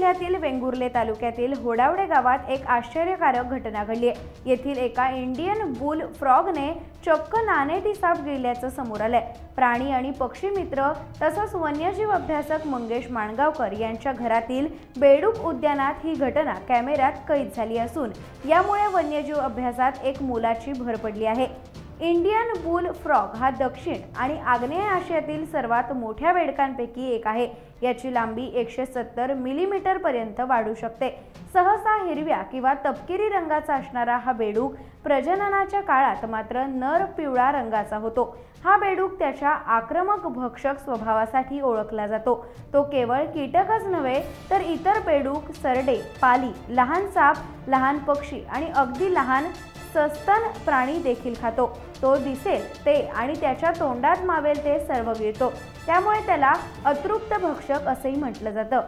जिल्ह्यातील वेंगुर्ले तालुक्यातील होडावडे गावात एक आश्चर्यकारक घटना घडली आहे। येथील एका इंडियन बुल फ्रॉगने चक्क नानेटी साप गिळल्याचं समोर आलंय। प्राणी आणि पक्षी मित्र तसंच वन्यजीव अभ्यासक मंगेश माणगावकर यांच्या घरातील बेडूक उद्यानात ही घटना कॅमेऱ्यात कैद झाली असून यामुळे वन्यजीव अभ्यासात एक मोलाची भर पडली आहे। इंडियन बुल फ्रॉग हा दक्षिण आणि आग्नेय आशियातील सर्वात मोठ्या बेडकांपैकी एक आहे। याची लांबी 170 मिलीमीटर पर्यंत वाढू शकते। सहसा हिरव्या किंवा तपकिरी रंगाचा असणारा हा बेडूक प्रजननाच्या काळात मात्र नर पिवळा रंगाचा होतो। हा बेडूक त्याच्या आक्रमक भक्षक स्वभावासाठी ओळखला जातो। तो केवळ कीटकच नव्हे तर इतर बेडूक, सरडे, पाली, लहान साप, लहान पक्षी आणि अगदी लहान सस्तन प्राणी देखील खातो। तो दिसेल ते आणि त्याच्या तोंडात मावेल ते सर्व गिळतो। त्यामुळे त्याला अतृप्त भक्षक असेही म्हटलं जातं।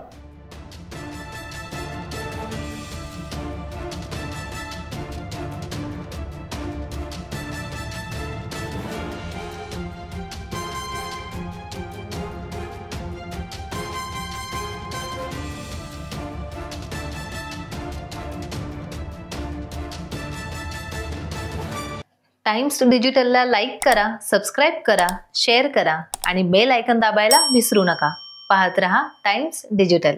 टाइम्स डिजिटलला लाईक करा, सबस्क्राइब करा, शेअर करा आणि बेल आयकॉन दाबायला विसरू नका। पाहत रहा टाइम्स डिजिटल।